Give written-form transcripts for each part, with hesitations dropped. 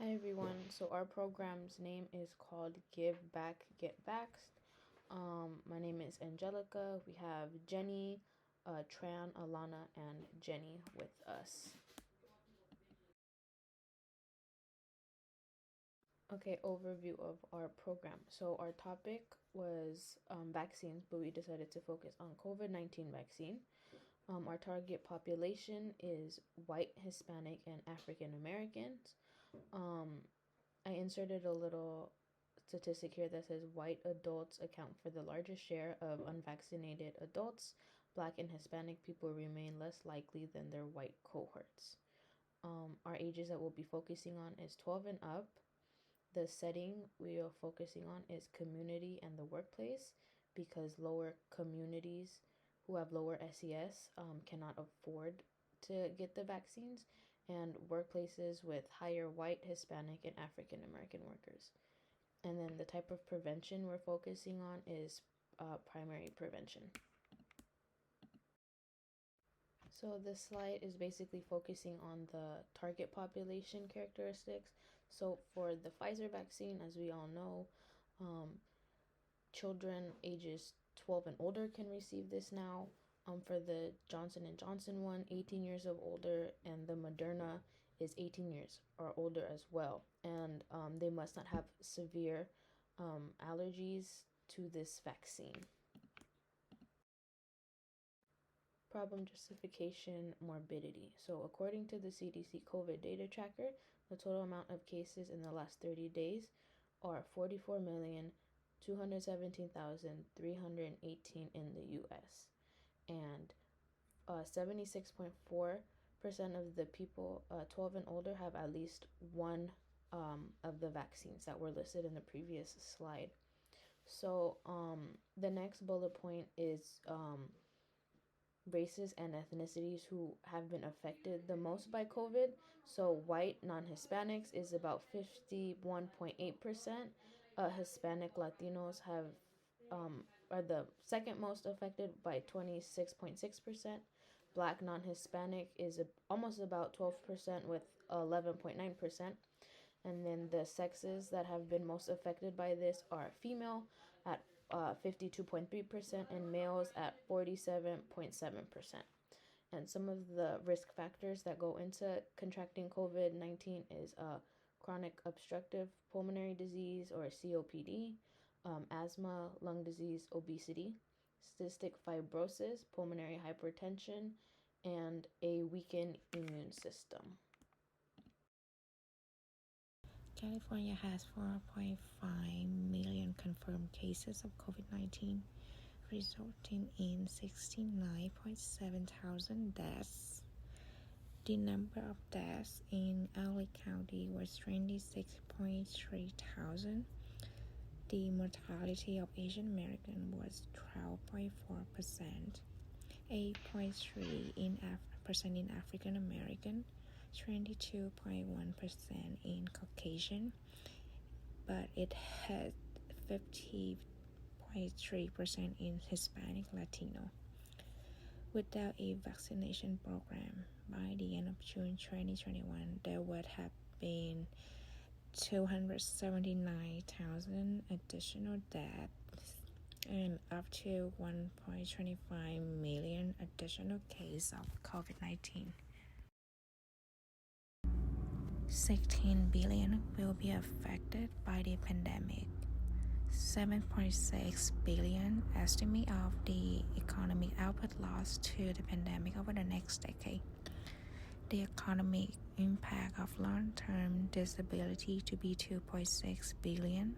Hi everyone. So our program's name is called Give Back, Get Vaxxed. My name is Angelica. We have Jenny, Tran, Alana, and Jenny with us. Okay, overview of our program. So our topic was vaccines, but we decided to focus on COVID-19 vaccine. Our target population is white, Hispanic, and African Americans. I inserted a little statistic here that says white adults account for the largest share of unvaccinated adults. Black and Hispanic people remain less likely than their white cohorts. Our ages that we'll be focusing on is 12 and up. The setting we are focusing on is community and the workplace because lower communities who have lower SES cannot afford to get the vaccines, and workplaces with higher white, Hispanic, and African American workers. And then the type of prevention we're focusing on is primary prevention. So this slide is basically focusing on the target population characteristics. So for the Pfizer vaccine, as we all know, children ages 12 and older can receive this now. For the Johnson & Johnson one, 18 years of older, and the Moderna is 18 years or older as well. And they must not have severe allergies to this vaccine. Problem justification morbidity. So according to the CDC COVID data tracker, the total amount of cases in the last 30 days are 44,217,318 in the US. And 76.4% of the people 12 and older have at least one of the vaccines that were listed in the previous slide. So the next bullet point is races and ethnicities who have been affected the most by COVID. So white non-Hispanics is about 51.8%. Hispanic Latinos are the second most affected by 26.6%. Black non-Hispanic is almost about 12% with 11.9%. And then the sexes that have been most affected by this are female at 52.3% and males at 47.7%. And some of the risk factors that go into contracting COVID-19 is chronic obstructive pulmonary disease or COPD, asthma, lung disease, obesity, cystic fibrosis, pulmonary hypertension, and a weakened immune system. California has 4.5 million confirmed cases of COVID-19, resulting in 69.7 thousand deaths. The number of deaths in LA County was 26.3 thousand. The mortality of Asian American was 12.4%, 8.3% in African American, 22.1% in Caucasian, but it had 50.3% in Hispanic Latino. Without a vaccination program, by the end of June 2021, there would have been 279,000 additional deaths and up to 1.25 million additional cases of COVID-19. 16 billion will be affected by the pandemic. 7.6 billion estimate of the economic output loss to the pandemic over the next decade. The economic impact of long-term disability to be 2.6 billion.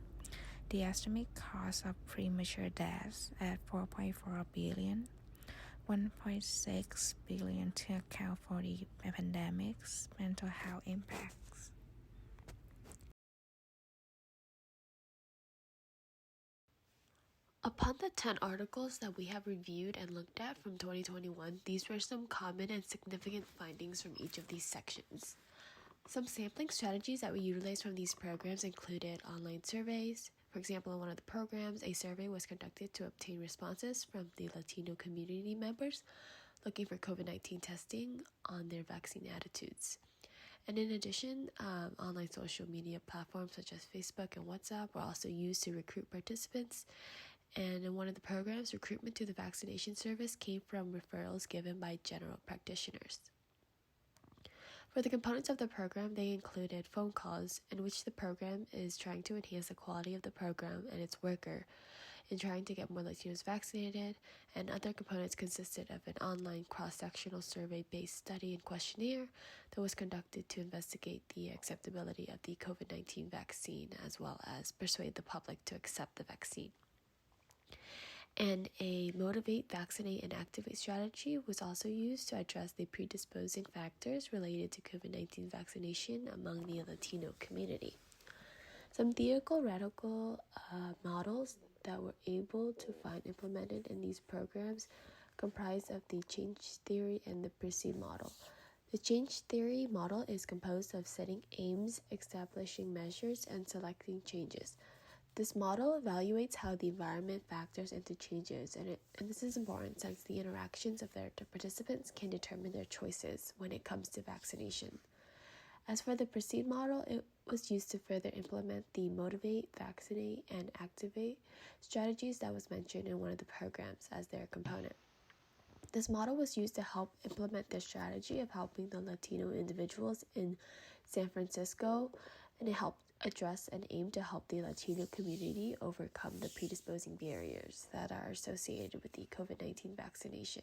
The estimate cost of premature deaths at 4.4 billion. 1.6 billion to account for the pandemic's mental health impacts. Upon the 10 articles that we have reviewed and looked at from 2021, these were some common and significant findings from each of these sections. Some sampling strategies that we utilized from these programs included online surveys. For example, in one of the programs, a survey was conducted to obtain responses from the Latino community members looking for COVID-19 testing on their vaccine attitudes. And in addition, online social media platforms such as Facebook and WhatsApp were also used to recruit participants. And in one of the programs, recruitment to the vaccination service came from referrals given by general practitioners. For the components of the program, they included phone calls, in which the program is trying to enhance the quality of the program and its worker in trying to get more Latinos vaccinated, and other components consisted of an online cross-sectional survey-based study and questionnaire that was conducted to investigate the acceptability of the COVID-19 vaccine, as well as persuade the public to accept the vaccine. And a motivate, vaccinate, and activate strategy was also used to address the predisposing factors related to COVID-19 vaccination among the Latino community. Some theoretical models that were able to find implemented in these programs comprise of the change theory and the proceed model. The change theory model is composed of setting aims, establishing measures, and selecting changes. This model evaluates how the environment factors into changes, and this is important since the interactions of their participants can determine their choices when it comes to vaccination. As for the proceed model, it was used to further implement the motivate, vaccinate, and activate strategies that was mentioned in one of the programs as their component. This model was used to help implement the strategy of helping the Latino individuals in San Francisco, and it helped address and aim to help the Latino community overcome the predisposing barriers that are associated with the COVID-19 vaccination.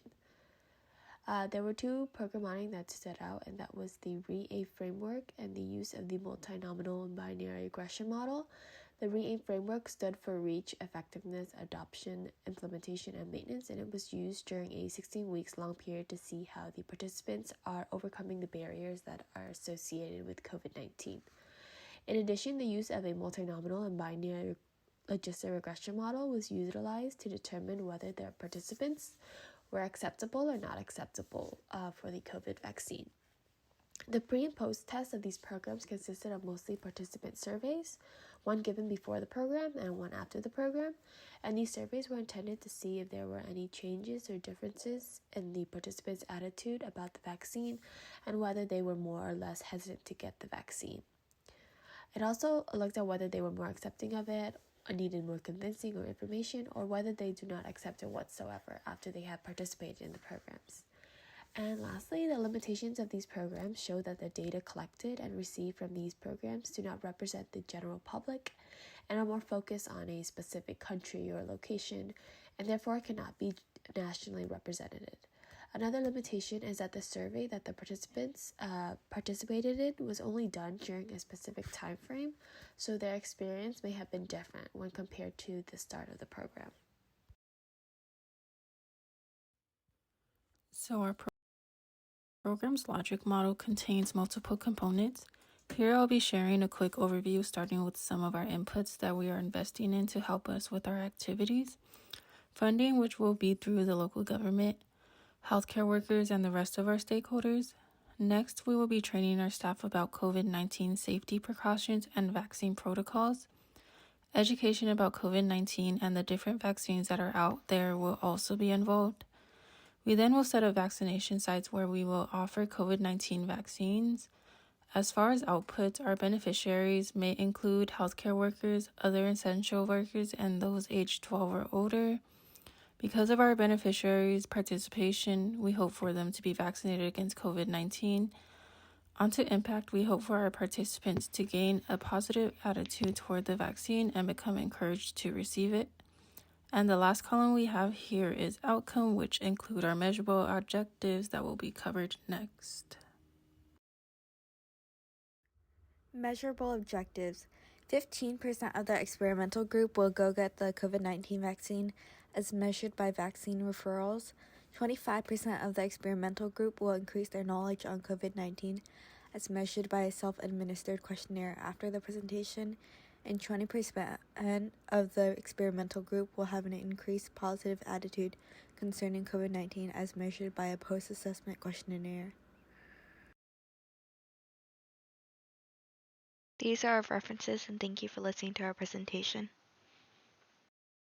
There were two programming that stood out, and that was the RE-A framework and the use of the multinomial and binary regression model. The RE-A framework stood for Reach, Effectiveness, Adoption, Implementation, and Maintenance, and it was used during a 16 weeks long period to see how the participants are overcoming the barriers that are associated with COVID-19. In addition, the use of a multinomial and binary logistic regression model was utilized to determine whether their participants were acceptable or not acceptable for the COVID vaccine. The pre and post tests of these programs consisted of mostly participant surveys, one given before the program and one after the program, and these surveys were intended to see if there were any changes or differences in the participants' attitude about the vaccine and whether they were more or less hesitant to get the vaccine. It also looked at whether they were more accepting of it, or needed more convincing or information, or whether they do not accept it whatsoever after they have participated in the programs. And lastly, the limitations of these programs show that the data collected and received from these programs do not represent the general public and are more focused on a specific country or location, and therefore cannot be nationally represented. Another limitation is that the survey that the participants participated in was only done during a specific time frame, so their experience may have been different when compared to the start of the program. So our program's logic model contains multiple components. Here I'll be sharing a quick overview starting with some of our inputs that we are investing in to help us with our activities. Funding, which will be through the local government, healthcare workers, and the rest of our stakeholders. Next, we will be training our staff about COVID-19 safety precautions and vaccine protocols. Education about COVID-19 and the different vaccines that are out there will also be involved. We then will set up vaccination sites where we will offer COVID-19 vaccines. As far as outputs, our beneficiaries may include healthcare workers, other essential workers, and those aged 12 or older. Because of our beneficiaries' participation, we hope for them to be vaccinated against COVID-19. Onto impact, we hope for our participants to gain a positive attitude toward the vaccine and become encouraged to receive it. And the last column we have here is outcome, which include our measurable objectives that will be covered next. Measurable objectives. 15% of the experimental group will go get the COVID-19 vaccine as measured by vaccine referrals. 25% of the experimental group will increase their knowledge on COVID-19 as measured by a self-administered questionnaire after the presentation. And 20% of the experimental group will have an increased positive attitude concerning COVID-19 as measured by a post-assessment questionnaire. These are our references, and thank you for listening to our presentation.